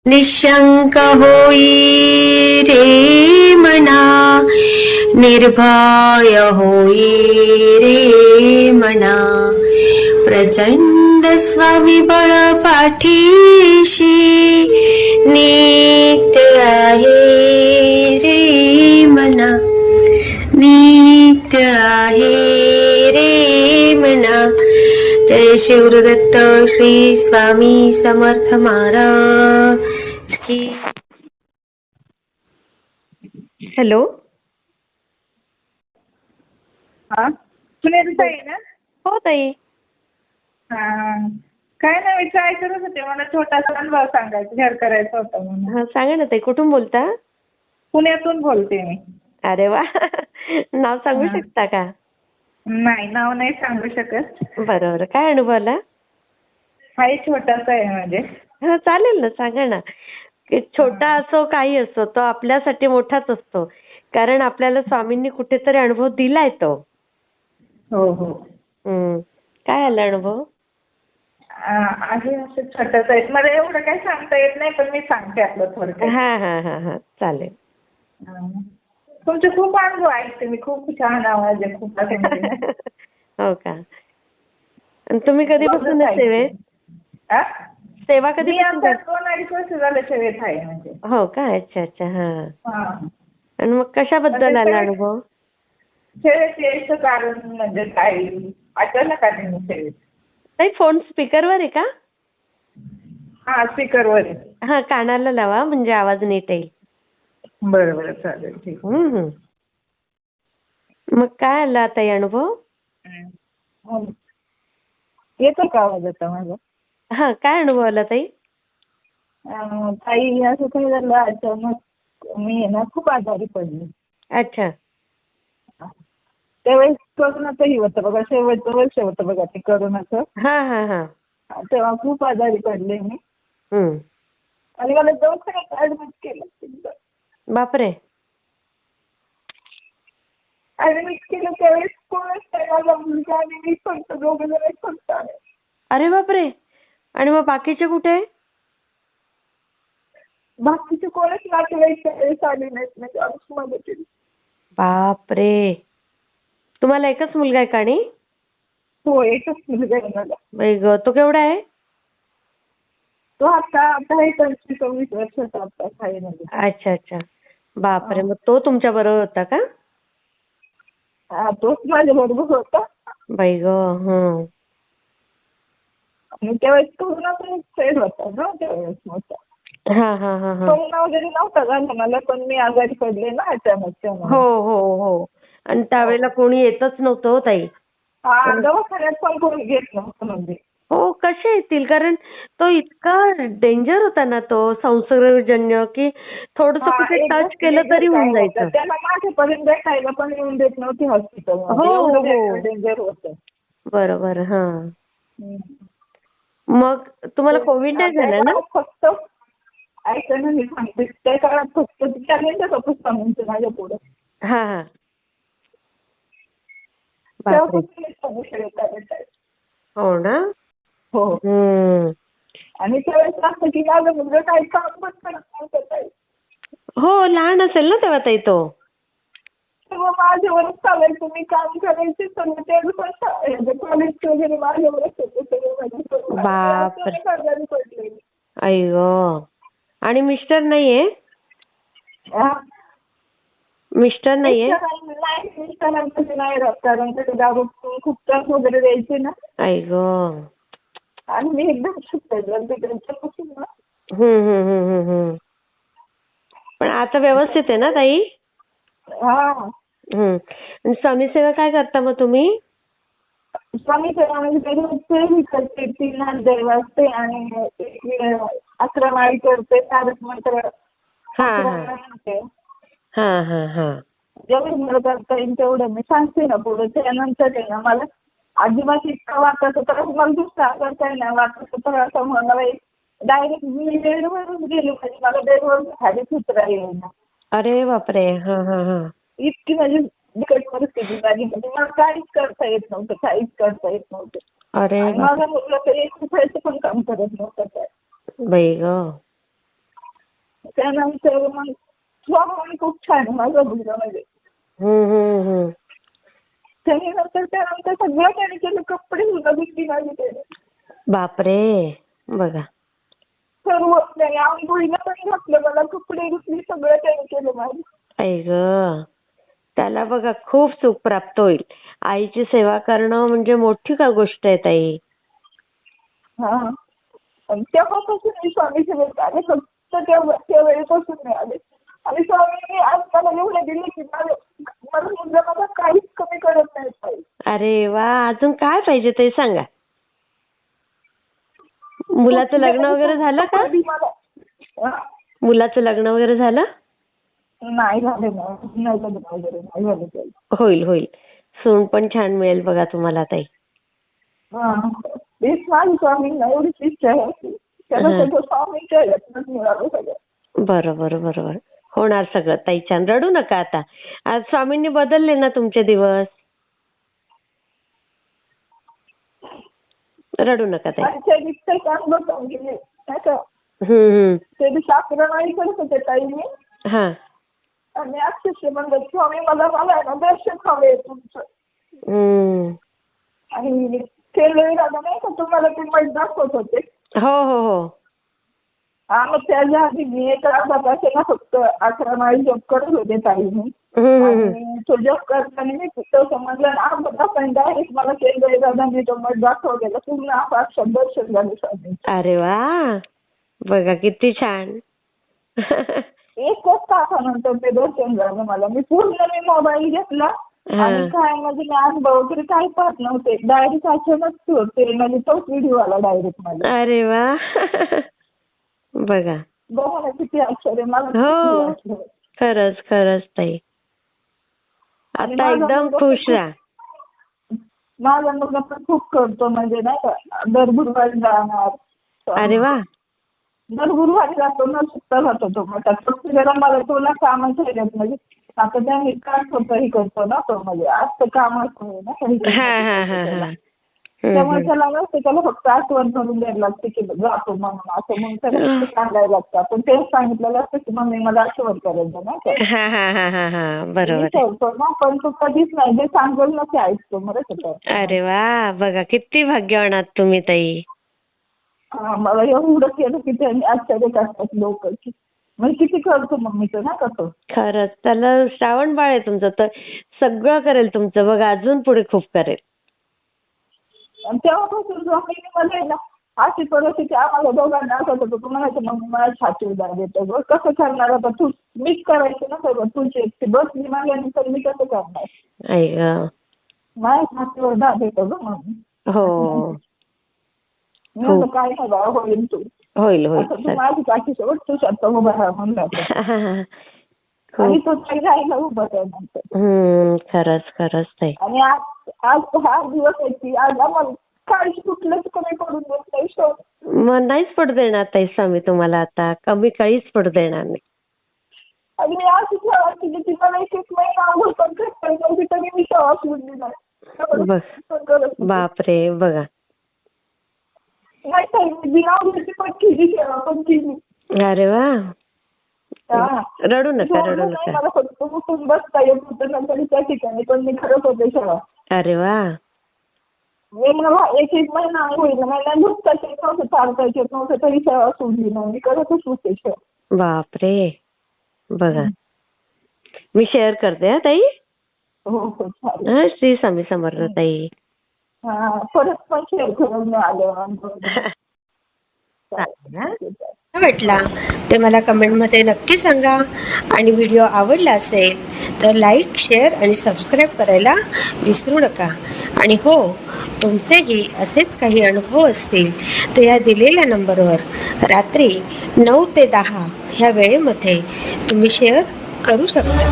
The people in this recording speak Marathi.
निशंक होई रे मना, निर्भय होई रे मना, प्रचंड स्वविबळ पाठीशी नित्य आहे रे मना, नित्य आहे रे मना. जय शिवदत्त श्री स्वामी समर्थ महाराज की. हॅलो, हा सुनेता आहे ना? हो ताई. हा, काय नाही विचारायचं होते मला, छोटासा अनुभव सांगायचा, शेअर करायचा होता म्हणून. हा, सांगा ना ताई, कुठून बोलता? पुण्यातून बोलते मी. अरे वा, नाव सांगू हा. शकता का? नाही, नाव नाही सांगू शकत. बरोबर, काय अनुभव आला? हा एक छोटासा आहे म्हणजे. हा, चालेल ना, सांगा ना. की छोटा असो काही असो, तो आपल्यासाठी मोठाच असतो, कारण आपल्याला स्वामींनी कुठेतरी अनुभव दिलाय तो. हो हो. काय आला अनुभव? आहे असं छोटंसं आहे, मला एवढं काही सांगता येत नाही, पण मी सांगते आपलं थोडक्यात. हा हा हा हा, चालेल. तुमचे खूप अनुभव ऐकते मी, खूप छान आवाज आहे, खूप असं म्हणजे. हो का? आणि तुम्ही कधीपासून सेवेत? हा? सेवा मी कधीपासून आता करता? 2-2.5 वर्ष झालं सेवेत आहे म्हणजे. हो का? अच्छा अच्छा, हा. हा. आणि मग कशाबद्दल आला अनुभव? सेवेत यायचं कारण म्हणजे काय, अचानक आले मी सेवेत. ताई, फोन स्पीकरवर आहे का? हा, स्पीकरवर आहे. हा, कानाला लावा म्हणजे आवाज नीट येईल. बरं बरं, चालेल, ठीक. मग काय आला ताई अनुभव? हो. येतो का आवाज आता माझा? हा, काय अनुभव आला ताई? ताई, असं काय झालं, अचानक मी आहे ना खूप आजारी पडले. अच्छा. त्यावेळेस करोनाचंही होतं बघा, शेवटचं वर्ष होतं बघा ते करोनाचं. हा हा हा. तेव्हा खूप आजारी पडले मी आणि मला दवाखान्यात ऍडमिट केलं. बापरे. ऍडमिट केलं त्यावेळेस कोणच नाही, माझा मुलगा आणि मी फक्त, दोघं जण फक्त आले. अरे बापरे. आणि मग बाकीचे कुठे? बाकीचे कोणच नातेवाईक त्यावेळेस आले नाहीत, म्हणजे आमची मदत केली. बापरे. तुम्हाला एकच मुलगा आहे का? आणि हो, एकच मुलगा आहे मला. बाई ग, तो केवढा आहे? तो आता आहे 25-26 वर्षाचा, आता आहे म्हणजे. अच्छा अच्छा, बापरे. मग तो तुमच्या बरोबर होता का? तोच माझ्या बरोबर होता. बाई ग. आणि त्यावेळेस कोरोना पण फेल होता ना त्यावेळेस मोठा. हा हा हा हा. कोरोना वगैरे नव्हता झाला मला, पण मी आजारी पडले ना अचानक त्यामुळे. हो हो हो. आणि त्यावेळेला कोणी येतच नव्हतं हो ताई. हा, दवाखान्यात पण कोणी घेत नव्हतं म्हणजे. हो, कसे येतील? कारण तो इतका डेंजर होता ना, तो संसर्गजन्य, की थोडस कुठे टच केलं तरी होऊन जायचं. त्याला माझ्यापर्यंत भेटायला पण येऊन देत नव्हती हॉस्पिटलमध्ये, हो एवढं हो. डेंजर होतं. बरोबर. हा. मग तुम्हाला कोविड नाही झाला ना? फक्त ऐका ना, मी सांगते, त्या काळात फक्त चॅलेंजच होतं स्वामींचं माझ्या पुढे. हा हा. बापरे. हो ना. हो. आणि त्यावेळेस असं की माझं मुलगा काही काम पण करत नव्हतं. हो, लहान असेल ना तेव्हा ताई तो. तेव्हा माझ्यावरच चालायचं, मी काम करायचे सगळं, ते कॉलेज वगैरे माझ्यावरच होतं सगळं. बापरे. पडले. आई ग. आणि मिस्टर नाहीये? मिस्टर नाहीये? मिस्टरांचं नाही राहत, कारण ते दारू खूप त्रास वगैरे द्यायचे ना. आई ग. आणि मी एकदम शिकले त्यांच्यापासून ना. पण आता व्यवस्थित आहे ना ताई? हा. स्वामी सेवा काय करता मग तुम्ही? स्वामी सेवा म्हणजे करते, 3 देव असते आणि 11 माळी करते, तारक मंत्र. जेवढं मला करता येईल तेवढं मी सांगते ना पुढे. त्यानंतर आहे ना मला अजिबात इतका वाटायचं तर मला दुसरा करता नाही वाटायचं, तर असं मला डायरेक्ट मी बेडवरच गेली, म्हणजे मला बेडवर खालीच उतरायला येईल. अरे बापरे. इतकी माझी बिकट परिस्थिती झाली, म्हणजे मला काहीच करता येत नव्हतं. अरे आणि माझा मुलगा तर 1 रुपयाचं पण काम करत नव्हतं. बाई ग. त्यानंतर मग स्वामी खूप छान आहे माझा मुलगा म्हणजे. त्यानंतर सगळं त्याने केलं, कपडे सुद्धा विकली माझी त्याने. बापरे, बघा. सर्व त्याने आंघोळीला पण घातलं मला, कपडे घेतली, सगळं त्याने केलं माझं. आई ग, त्याला बघा खूप सुख प्राप्त होईल. आईची सेवा करणं म्हणजे मोठी का गोष्ट आहे ताई. हा, तेव्हापासून मी स्वामी सेवेत आले, फक्त त्या वेळेपासून मी आले. आणि स्वामींनी आज मला एवढे दिले की मला मुलगा माझा काहीच कमी करत नाही ताई. अरे वा, अजून काय पाहिजे ते सांगा. मुलाचं लग्न वगैरे झालं का? मुलाचं लग्न वगैरे झालं? नाही झालं ना, नाही लग्न वगैरे नाही झालं. होईल होईल, सून पण छान मिळेल बघा तुम्हाला ताई. तेच माझी स्वामींना एवढीच इच्छा आहे, त्याला सगळं स्वामींच्या ह्यातूनच मिळालं सगळं. बरोबर बरोबर, होणार सगळं ताई छान. रडू नका आता, आज स्वामींनी बदलले ना तुमचे दिवस. रडू नका ताई. ते शास्त्रवाणी करत होते ताई मी. आणि अक्षरशः म्हणलं स्वामी मला ना दर्शन हवे तुमचं. आणि ते वेळ आला नाही का तुम्हाला ते मत दाखवत होते. हो हो हो. मग त्याच्या आधी मी एक अर्धा तासाला फक्त 11 माळी जॉब करत होते ताई मी. आणि तो जॉब करताना मी तो समजलं ना, आपण डायरेक्ट मला केंद्र दादा मी तो मत दाखवलेला, पूर्ण अक्षर दर्शन झालं स्वामी. अरे वा, बघा किती छान. 1 तासानंतर ते दर्शन झालं मला. मी पूर्ण मोबाईल घेतला आणि काय म्हणजे मी अनुभव वगैरे काही पाहत नव्हते, डायरेक्ट अचानक होते म्हणजे तोच व्हिडिओ आला डायरेक्ट मला. अरे वा, बघा बघा ना किती आश्चर्य मला. हो, खरंच खरंच ताई. आता एकदम खुश राहा. माझा मुलगा पण खूप करतो, म्हणजे नाही का दर गुरुवारी जाणार. अरे वा, दर गुरुवारी जातो न, सुट्टा जातो तो. मग मला तुला कामच आहे म्हणजे आता त्या काय स्वतःही करतो ना तो, म्हणजे आज काम असतो ना काही. त्यामुळे त्याला फक्त आठवण करून द्यायला लागते की जातो म्हणून, असं मग त्याला सांगायला लागतं. आपण तेच सांगितलेलं असतं की मम्मी मला आठवण करायचं ना, बरोबर ना. पण तो कधीच नाही, जे सांगेल ना ते ऐकतो मला. अरे वा, बघा किती भाग्यवान आहात तुम्ही ताई. मला एवढं केलं की त्यांनी आश्चर्य करतात लोक की म्हणजे किती करतो मम्मीचं ना कसं. खरंच त्याला श्रावण बाळ आहे तुमचं, तर सगळं करेल तुमचं बघा, अजून पुढे खूप करेल. तेव्हापासून स्वामींनी मला आहे ना अशी परिस्थिती आम्हाला दोघांना असं होतं, तू म्हणायचं मग मला छाती उदार देतो ग, कसं करणार आता तू, मीच करायचं ना सगळं, तुझी एकटी बसली माझ्यानंतर मी कसं करणार. माझ्या छातीवर दाब येतो ग म्हणून. हो, मी काय नाही होईल तू, होईल होईल, तू माझी काठी सोड, तू स्वतः उभा राहा म्हणलं. आणि तो काही राहिला उभा त्यानंतर. खरंच खरंच ताई. आणि आज हा दिवस आहे की आज आम्हाला काळजी कुठलंच कमी पडून देत नाही. मग नाहीच पडू देणार ताई स्वामी तुम्हाला, आता कमी काहीच पडू देणार नाही. आणि मी अशी सेवा केली की मला 1 महिना आंघोळ पण करता नव्हती तरी मी सेवा सोडली नाही. बापरे, बघा. नाही ताई, मी बिना आंघोळीची पण केली, सेवा पण केली. अरे वा, रडू नका रडू नका. मला फक्त उठून बसता येत होतं नंतर त्या ठिकाणी, पण मी खरंच होते सेवा. अरे वा, मी मला 1 महिना आंघोळीला मला नुसतं येत नव्हतं, चालता येत नव्हतं तरी सेवा सोडली नाही, मी करतच होते सेवा. बापरे, बघा. मी शेअर करते हा ताई. हो हो, चालेल. श्री स्वामी समर्थ ताई. परत पण शेअर करून मी आले. वाटला ते मला कमेंटमध्ये नक्की सांगा. आणि व्हिडिओ आवडला असेल तर लाईक, शेअर आणि सबस्क्राईब करायला विसरू नका. आणि हो, तुमचेही असेच काही अनुभव असतील तर या दिलेल्या नंबरवर रात्री 9 ते 10 ह्या वेळेमध्ये तुम्ही शेअर करू शकता.